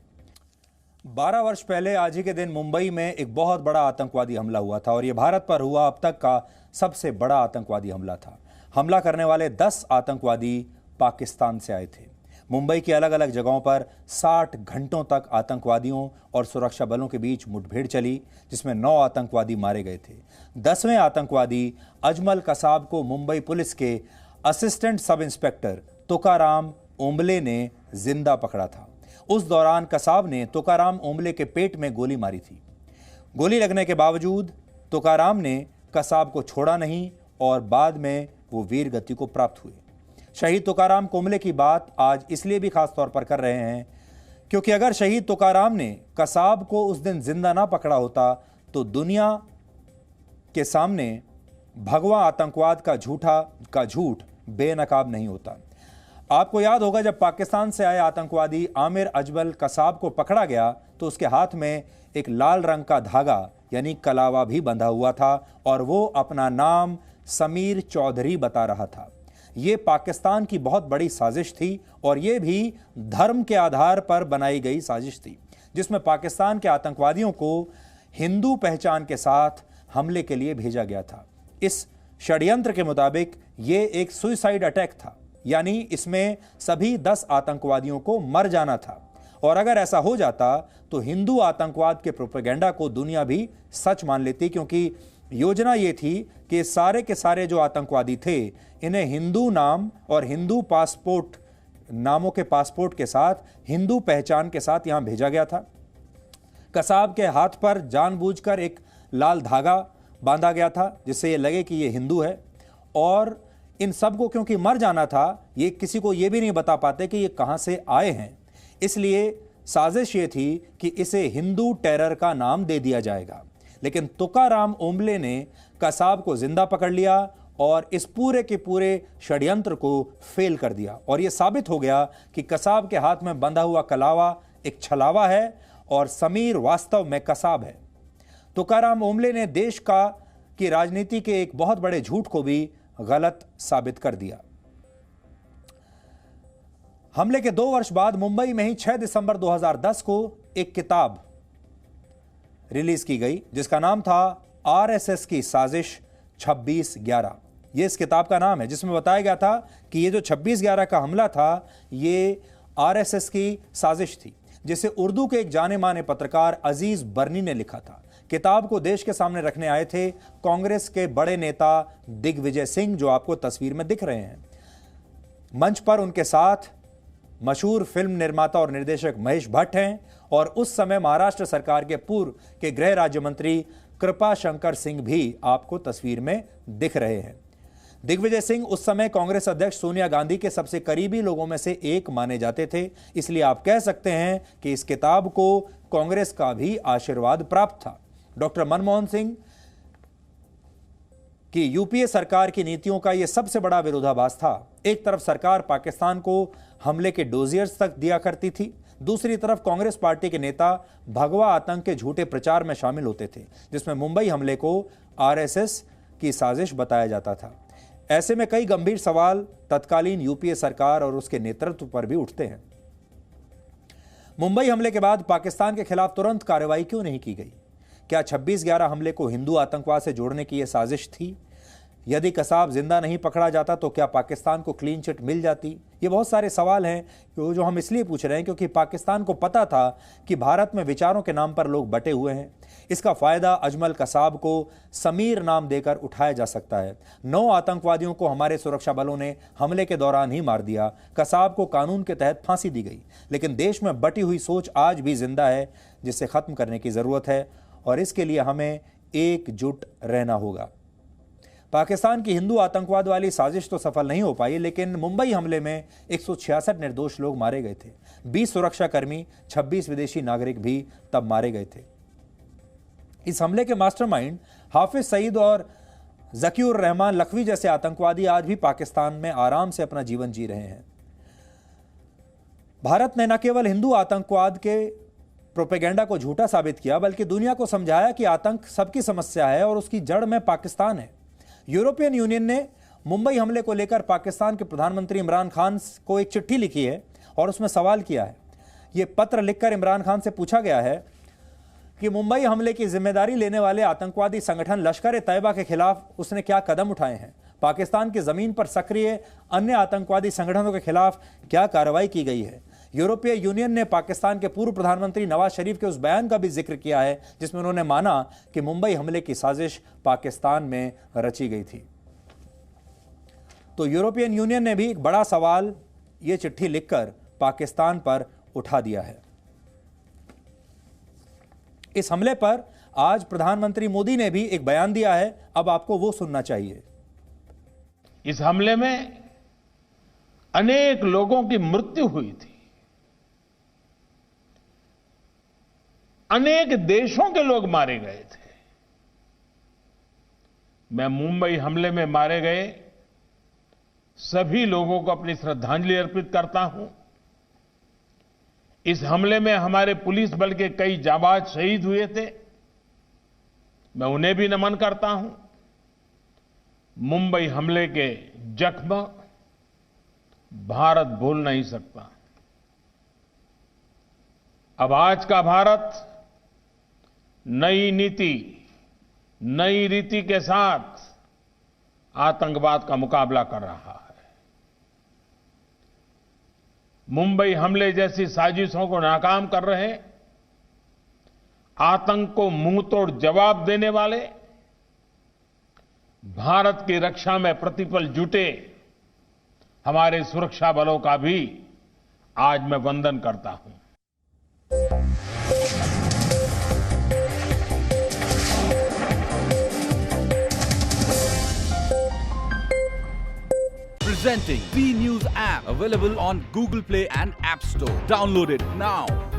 12 वर्ष पहले आज ही के दिन मुंबई में एक बहुत बड़ा आतंकवादी हमला हुआ था और यह भारत पर हुआ अब तक का सबसे बड़ा आतंकवादी हमला था। हमला करने वाले 10 आतंकवादी पाकिस्तान से आए थे। मुंबई की अलग अलग जगहों पर 60 घंटों तक आतंकवादियों और सुरक्षा बलों के बीच मुठभेड़ चली, जिसमें 9 आतंकवादी मारे गए थे। 10वें आतंकवादी अजमल कसाब को मुंबई पुलिस के assistant sub inspector Tukaram Ombale ने जिंदा पकड़ा था। उस दौरान कसाब ने तुकाराम ओंबले के पेट में गोली मारी थी। गोली लगने के बावजूद तुकाराम ने कसाब को छोड़ा नहीं और बाद में वो वीर गति को प्राप्त हुए। शहीद तुकाराम ओंबले की बात आज इसलिए भी खास तौर पर कर रहे हैं क्योंकि अगर शहीद तुकाराम ने कसाब को उस दिन जिंदा ना पकड़ा होता तो दुनिया के सामने भगवा आतंकवाद का झूठ बेनकाब नहीं होता। आपको याद होगा जब पाकिस्तान से आए आतंकवादी आमिर अजमल कसाब को पकड़ा गया तो उसके हाथ में एक लाल रंग का धागा यानी कलावा भी बंधा हुआ था और वो अपना नाम समीर चौधरी बता रहा था। ये पाकिस्तान की बहुत बड़ी साजिश थी और ये भी धर्म के आधार पर बनाई गई साजिश थी, जिसमें पाकिस्तान के आतंकवादियों को हिंदू पहचान के साथ हमले के लिए भेजा गया था। इस षड्यंत्र के मुताबिक ये एक सुसाइड अटैक था, यानी इसमें सभी 10 आतंकवादियों को मर जाना था। और अगर ऐसा हो जाता तो हिंदू आतंकवाद के प्रोपेगेंडा को दुनिया भी सच मान लेती, क्योंकि योजना ये थी कि सारे के सारे जो आतंकवादी थे इन्हें हिंदू नाम और हिंदू पासपोर्ट नामों के पासपोर्ट के साथ हिंदू पहचान के साथ यहां भेजा गया था। कसाब के हाथ पर जानबूझकर एक लाल धागा बांधा गया था जिससे ये लगे कि ये हिंदू है, और इन सबको क्योंकि मर जाना था, ये किसी को ये भी नहीं बता पाते कि ये कहां से आए हैं। इसलिए साजिश ये थी कि इसे हिंदू टेरर का नाम दे दिया जाएगा। लेकिन तुकाराम ओंबले ने कसाब को जिंदा पकड़ लिया और इस पूरे के पूरे षड्यंत्र को फेल कर दिया और यह साबित हो गया कि कसाब के हाथ में बंधा हुआ कलावा एक छलावा है और समीर वास्तव में कसाब है। तुकाराम ओंबले ने देश की राजनीति के एक बहुत बड़े झूठ को भी गलत साबित कर दिया। हमले के 2 वर्ष बाद मुंबई में ही 6 दिसंबर 2010 को एक किताब रिलीज की गई जिसका नाम था आरएसएस की साजिश 26/11। यह इस किताब का नाम है, जिसमें बताया गया था कि यह जो 26/11 का हमला था ये आरएसएस की साजिश थी, जिसे उर्दू के एक जाने माने पत्रकार अजीज बर्नी ने लिखा था। किताब को देश के सामने रखने आए थे कांग्रेस के बड़े नेता दिग्विजय सिंह, जो आपको तस्वीर में दिख रहे हैं। मंच पर उनके साथ मशहूर फिल्म निर्माता और निर्देशक महेश भट्ट हैं और उस समय महाराष्ट्र सरकार के पूर्व के गृह राज्य मंत्री कृपा शंकर सिंह भी आपको तस्वीर में दिख रहे हैं। दिग्विजय सिंह उस समय कांग्रेस अध्यक्ष सोनिया गांधी के सबसे करीबी लोगों में से एक माने जाते थे, इसलिए आप कह सकते हैं कि इस किताब को कांग्रेस का भी आशीर्वाद प्राप्त था। डॉक्टर मनमोहन सिंह कि यूपीए सरकार की नीतियों का यह सबसे बड़ा विरोधाभास था। एक तरफ सरकार पाकिस्तान को हमले के डोजियर्स तक दिया करती थी, दूसरी तरफ कांग्रेस पार्टी के नेता भगवा आतंक के झूठे प्रचार में शामिल होते थे, जिसमें मुंबई हमले को आरएसएस की साजिश बताया जाता था। ऐसे में कई गंभीर सवाल तत्कालीन यूपीए सरकार और उसके नेतृत्व पर भी उठते हैं। मुंबई हमले के बाद पाकिस्तान के खिलाफ तुरंत कार्रवाई क्यों नहीं की गई? क्या 26/11 हमले को हिंदू आतंकवाद से जोड़ने की यह साजिश थी? यदि कसाब जिंदा नहीं पकड़ा जाता तो क्या पाकिस्तान को क्लीन चिट मिल जाती? ये बहुत सारे सवाल हैं जो हम इसलिए पूछ रहे हैं क्योंकि पाकिस्तान को पता था कि भारत में विचारों के नाम पर लोग बटे हुए हैं। इसका फायदा अजमल कसाब को समीर नाम देकर उठाया जा सकता है। 9 आतंकवादियों को हमारे सुरक्षा बलों ने हमले के दौरान ही मार दिया। कसाब को कानून के तहत फांसी दी गई, लेकिन देश में बटी हुई सोच आज भी जिंदा है, जिसे खत्म करने की जरूरत है और इसके लिए हमें एकजुट रहना होगा। पाकिस्तान की हिंदू आतंकवाद वाली साजिश तो सफल नहीं हो पाई, लेकिन मुंबई हमले में 166 निर्दोष लोग मारे गए थे। 20 सुरक्षाकर्मी, 26 विदेशी नागरिक भी तब मारे गए थे। इस हमले के मास्टरमाइंड हाफिज सईद और जकीउर रहमान लखवी जैसे आतंकवादी आज भी पाकिस्तान में आराम से अपना जीवन जी रहे हैं। भारत ने न केवल हिंदू आतंकवाद के प्रोपेगेंडा को झूठा साबित किया, बल्कि दुनिया को समझाया कि आतंक सबकी समस्या है और उसकी जड़ में पाकिस्तान है। यूरोपियन यूनियन ने मुंबई हमले को लेकर पाकिस्तान के प्रधानमंत्री इमरान खान को एक चिट्ठी लिखी है और उसमें सवाल किया है। यह पत्र लिखकर इमरान खान से पूछा गया है कि मुंबई हमले की जिम्मेदारी लेने वाले आतंकवादी संगठन लश्कर-ए-तैयबा के खिलाफ उसने क्या कदम उठाए हैं। पाकिस्तान की जमीन पर सक्रिय अन्य आतंकवादी संगठनों के खिलाफ क्या कार्रवाई की गई है। यूरोपीय यूनियन ने पाकिस्तान के पूर्व प्रधानमंत्री नवाज शरीफ के उस बयान का भी जिक्र किया है जिसमें उन्होंने माना कि मुंबई हमले की साजिश पाकिस्तान में रची गई थी। तो यूरोपियन यूनियन ने भी एक बड़ा सवाल यह चिट्ठी लिखकर पाकिस्तान पर उठा दिया है। इस हमले पर आज प्रधानमंत्री मोदी ने भी एक बयान दिया है, अब आपको वो सुनना चाहिए। इस हमले में अनेक लोगों की मृत्यु हुई थी, अनेक देशों के लोग मारे गए थे। मैं मुंबई हमले में मारे गए सभी लोगों को अपनी श्रद्धांजलि अर्पित करता हूं। इस हमले में हमारे पुलिस बल के कई जाबाज शहीद हुए थे, मैं उन्हें भी नमन करता हूं। मुंबई हमले के जख्म भारत भूल नहीं सकता। अब आज का भारत नई नीति, नई रीति के साथ आतंकवाद का मुकाबला कर रहा है। मुंबई हमले जैसी साजिशों को नाकाम कर रहे, आतंक को मुंहतोड़ जवाब देने वाले, भारत की रक्षा में प्रतिपल जुटे हमारे सुरक्षा बलों का भी आज मैं वंदन करता हूं। Presenting B News app, available on Google Play and App Store. Download it now.